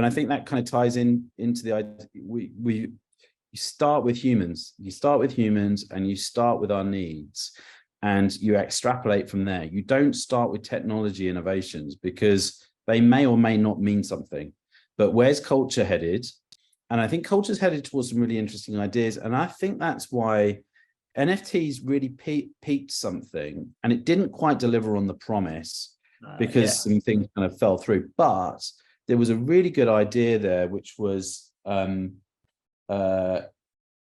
think that kind of ties into the idea. You start with humans. You start with humans, and you start with our needs, and you extrapolate from there. You don't start with technology innovations because they may or may not mean something. But where's culture headed? And I think culture's headed towards some really interesting ideas. And I think that's why NFTs really peaked something, and it didn't quite deliver on the promise because some things kind of fell through. But there was a really good idea there, which was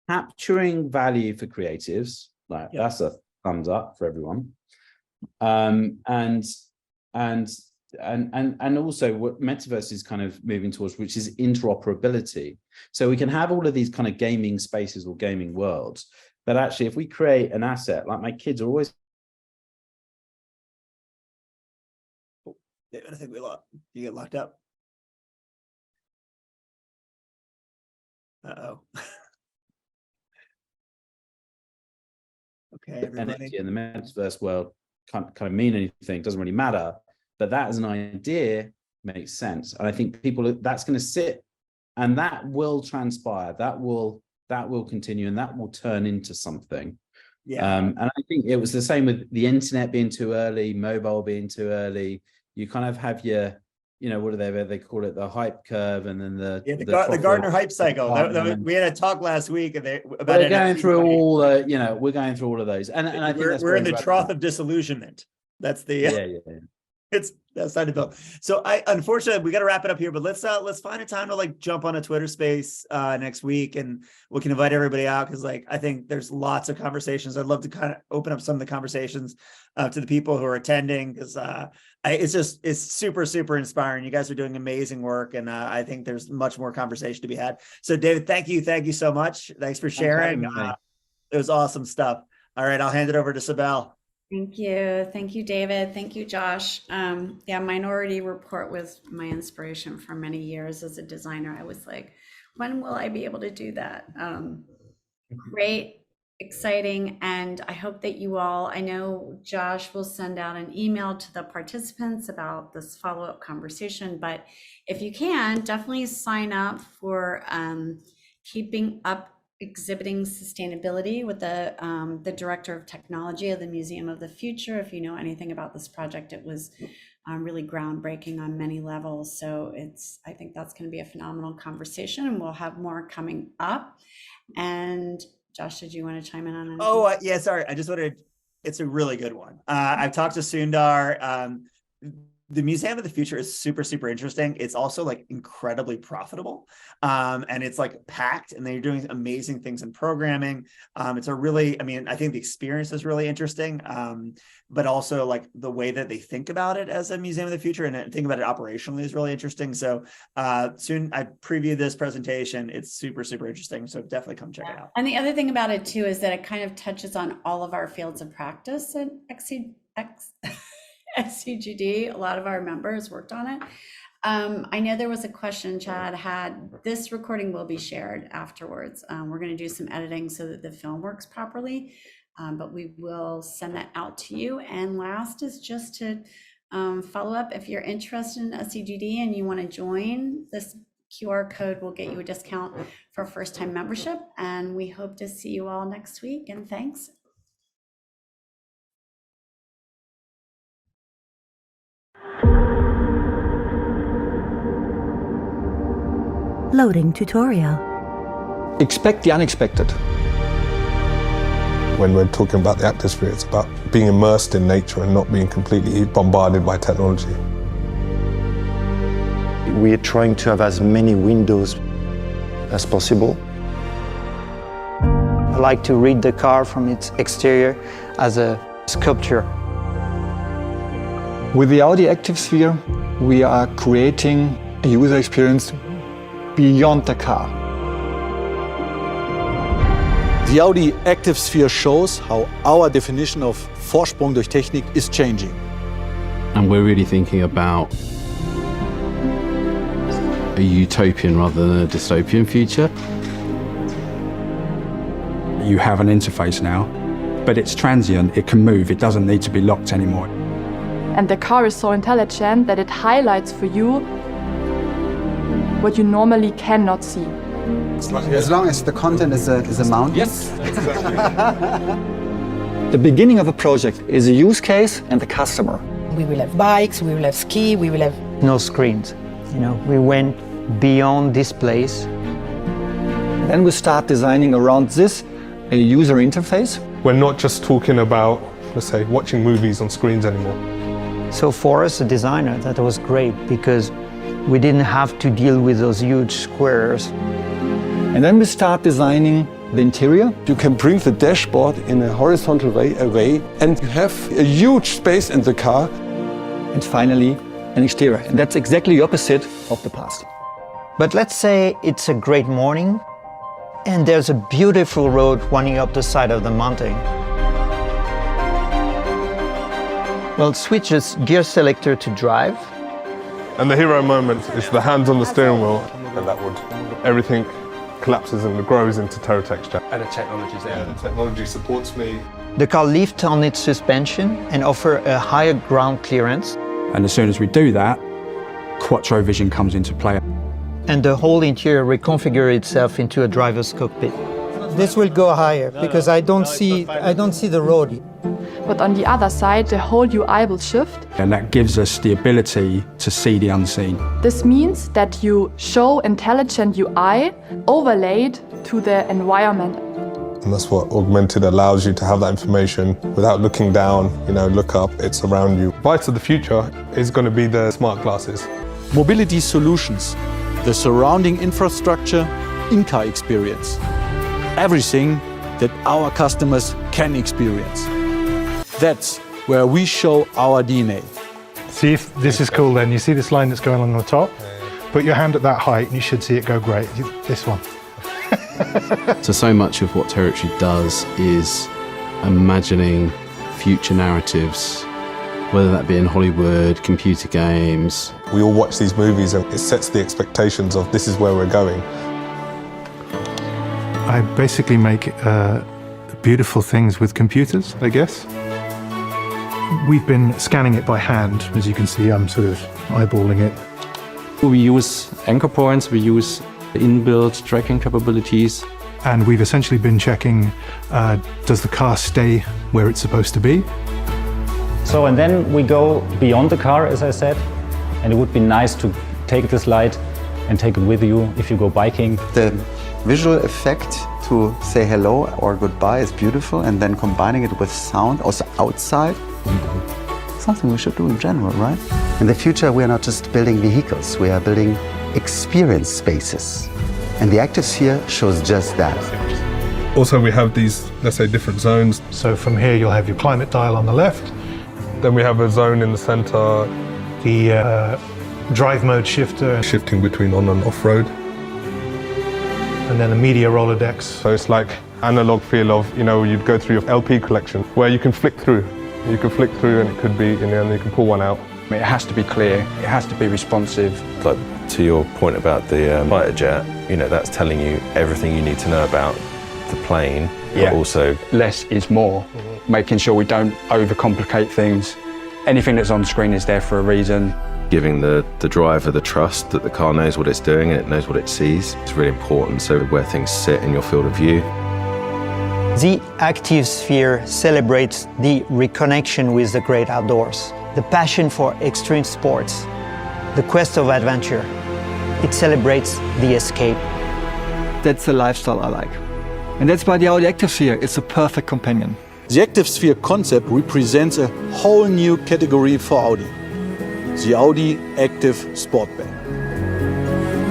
capturing value for creatives. Like, that's a thumbs up for everyone. And also what metaverse is kind of moving towards, which is interoperability. So we can have all of these kind of gaming spaces or gaming worlds, but actually, if we create an asset, like my kids are always. I think you get locked up. Uh-oh. Okay, everybody. NFT in the metaverse world can't kind of mean anything, doesn't really matter. But that as an idea makes sense. And I think that's going to sit, and that will transpire, that will continue, and that will turn into something. And I think it was the same with the internet being too early, mobile being too early. You kind of have your, what do they call it, the hype curve, and then the Gartner hype cycle. We had a talk last week about we're going through all the, we're going through all of those, and I think we're in the trough of disillusionment. That's the that's time to build. So unfortunately we got to wrap it up here, but let's find a time to like jump on a Twitter space next week, and we can invite everybody out, because like I think there's lots of conversations. I'd love to kind of open up some of the conversations to the people who are attending, because it's super inspiring. You guys are doing amazing work, and I think there's much more conversation to be had. So David, thank you so much. Thanks for sharing. It was awesome stuff. All right, I'll hand it over to Sibel. Thank you, David. Thank you, Josh. Minority Report was my inspiration for many years as a designer. I was like, when will I be able to do that? Great, exciting, and I hope that you all, I know Josh will send out an email to the participants about this follow-up conversation, but if you can, definitely sign up for Keeping Up Exhibiting Sustainability with the Director of Technology of the Museum of the Future. If you know anything about this project, it was really groundbreaking on many levels. So I think that's going to be a phenomenal conversation, and we'll have more coming up. And Josh, did you want to chime in on anything? Yeah, sorry. I just wanted, it's a really good one. I've talked to Sundar. The Museum of the Future is super interesting. It's also like incredibly profitable. And it's like packed, and they're doing amazing things in programming. It's a really, I think the experience is really interesting. But also like the way that they think about it as a Museum of the Future and think about it operationally is really interesting. So soon I preview this presentation. It's super interesting. So definitely come check it out. And the other thing about it too is that it kind of touches on all of our fields of practice at SCGD. A lot of our members worked on it. I know there was a question Chad had. This recording will be shared afterwards. We're going to do some editing so that the film works properly, but we will send that out to you. And last is just to follow up. If you're interested in SCGD and you want to join, this QR code will get you a discount for first-time membership. And we hope to see you all next week. And thanks. Loading tutorial. Expect the unexpected. When we're talking about the active sphere, it's about being immersed in nature and not being completely bombarded by technology. We are trying to have as many windows as possible. I like to read the car from its exterior as a sculpture. With the Audi Active Sphere, we are creating a user experience beyond the car. The Audi Active Sphere shows how our definition of Vorsprung durch Technik is changing. And we're really thinking about a utopian rather than a dystopian future. You have an interface now, but it's transient, it can move, it doesn't need to be locked anymore. And the car is so intelligent that it highlights for you what you normally cannot see. As long as the content is a mountain. Yes. The beginning of a project is a use case and the customer. We will have bikes, we will have ski, we will have... No screens. You know, we went beyond displays. Then we start designing around this a user interface. We're not just talking about, let's say, watching movies on screens anymore. So for us, a designer, that was great because we didn't have to deal with those huge squares. And then we start designing the interior. You can bring the dashboard in a horizontal way away, and you have a huge space in the car. And finally, an exterior. And that's exactly the opposite of the past. But let's say it's a great morning, and there's a beautiful road running up the side of the mountain. Well, switch this gear selector to drive. And the hero moment is the hands on the steering wheel, and that would, everything collapses and grows into tow texture. And the technology's there. The technology supports me. The car lifts on its suspension and offers a higher ground clearance. And as soon as we do that, Quattro Vision comes into play. And the whole interior reconfigures itself into a driver's cockpit. This will go higher because I don't see the road. But on the other side, the whole UI will shift. And that gives us the ability to see the unseen. This means that you show intelligent UI overlaid to the environment. And that's what augmented allows you to have that information without looking down, look up, it's around you. Bite of the future is going to be the smart glasses. Mobility solutions, the surrounding infrastructure, in-car experience. Everything that our customers can experience. That's where we show our DNA. See if this is cool then. You see this line that's going along the top? Put your hand at that height and you should see it go great. This one. So much of what Territory does is imagining future narratives, whether that be in Hollywood, computer games. We all watch these movies and it sets the expectations of this is where we're going. I basically make beautiful things with computers, I guess. We've been scanning it by hand. As you can see, I'm sort of eyeballing it. We use anchor points, we use inbuilt tracking capabilities. And we've essentially been checking, does the car stay where it's supposed to be? So, and then we go beyond the car, as I said, and it would be nice to take this light and take it with you if you go biking. The visual effect to say hello or goodbye is beautiful, and then combining it with sound, also outside, something we should do in general, right? In the future, we are not just building vehicles, we are building experience spaces. And the Active Sphere shows just that. Also, we have these, let's say, different zones. So from here, you'll have your climate dial on the left. Then we have a zone in the center. The drive mode shifter. Shifting between on and off-road. And then the media Rolodex. So it's like analog feel of, you'd go through your LP collection where you can flick through. You can flick through and it could be, and you can pull one out. It has to be clear, it has to be responsive. Like to your point about the fighter jet, you know, that's telling you everything you need to know about the plane, but also less is more, making sure we don't overcomplicate things. Anything that's on screen is there for a reason. Giving the driver the trust that the car knows what it's doing and it knows what it sees. It's really important, so where things sit in your field of view. The active sphere celebrates the reconnection with the great outdoors, the passion for extreme sports, the quest of adventure. It celebrates the escape. That's the lifestyle I like. And that's why the Audi Active Sphere is a perfect companion. The Active Sphere concept represents a whole new category for Audi. The Audi Active Sportback.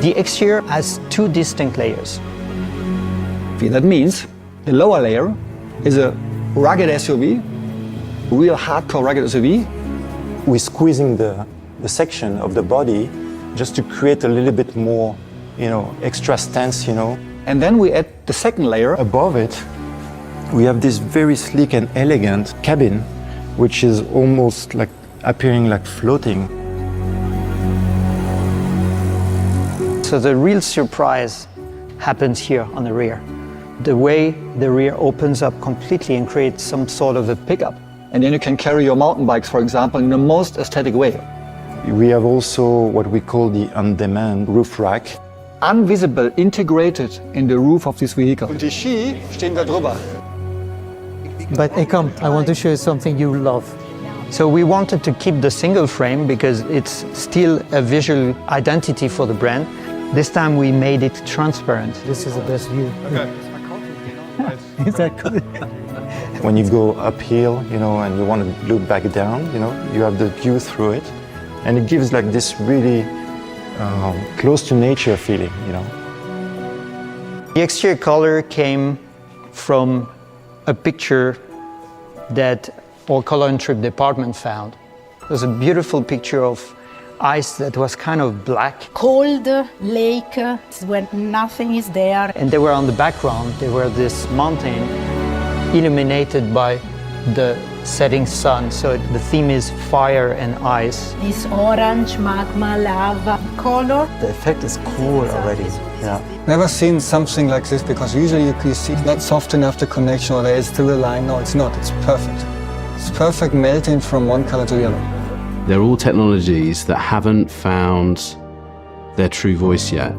The exterior has two distinct layers. That means the lower layer is a rugged SUV, real hardcore rugged SUV. We're squeezing the section of the body just to create a little bit more, you know, extra stance, you know. And then we add the second layer. Above it, we have this very sleek and elegant cabin, which is almost like appearing like floating. So the real surprise happens here on the rear. The way the rear opens up completely and creates some sort of a pickup. And then you can carry your mountain bikes, for example, in the most aesthetic way. We have also what we call the on-demand roof rack. Unvisible, integrated in the roof of this vehicle. Und die Ski stehen da drüber. But hey, come, I want to show you something you love. So we wanted to keep the single frame because it's still a visual identity for the brand. This time we made it transparent. This is the best view. Okay. Is that good? When you go uphill, you know, and you want to look back down, you know, you have the view through it. And it gives like this really close to nature feeling, you know. The exterior color came from a picture that our color and trip department found. It was a beautiful picture of ice that was kind of black. Cold lake when nothing is there. And they were on the background, they were this mountain illuminated by the setting sun. So the theme is fire and ice. This orange magma lava color. The effect is cool already. Yeah. Never seen something like this because usually you see it's not soft enough the connection or there is still a line. No, it's not. It's perfect. It's perfect melting from one color to the other. They're all technologies that haven't found their true voice yet,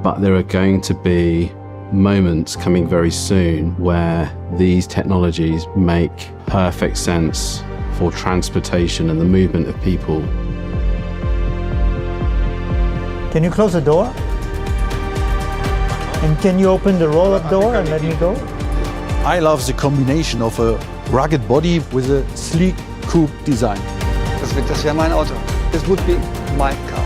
but there are going to be moments coming very soon where these technologies make perfect sense for transportation and the movement of people. Can you close the door? And can you open the roll-up door and let me go? I love the combination of a rugged body with a sleek coupe design. Das wäre mein Auto. This would be my car.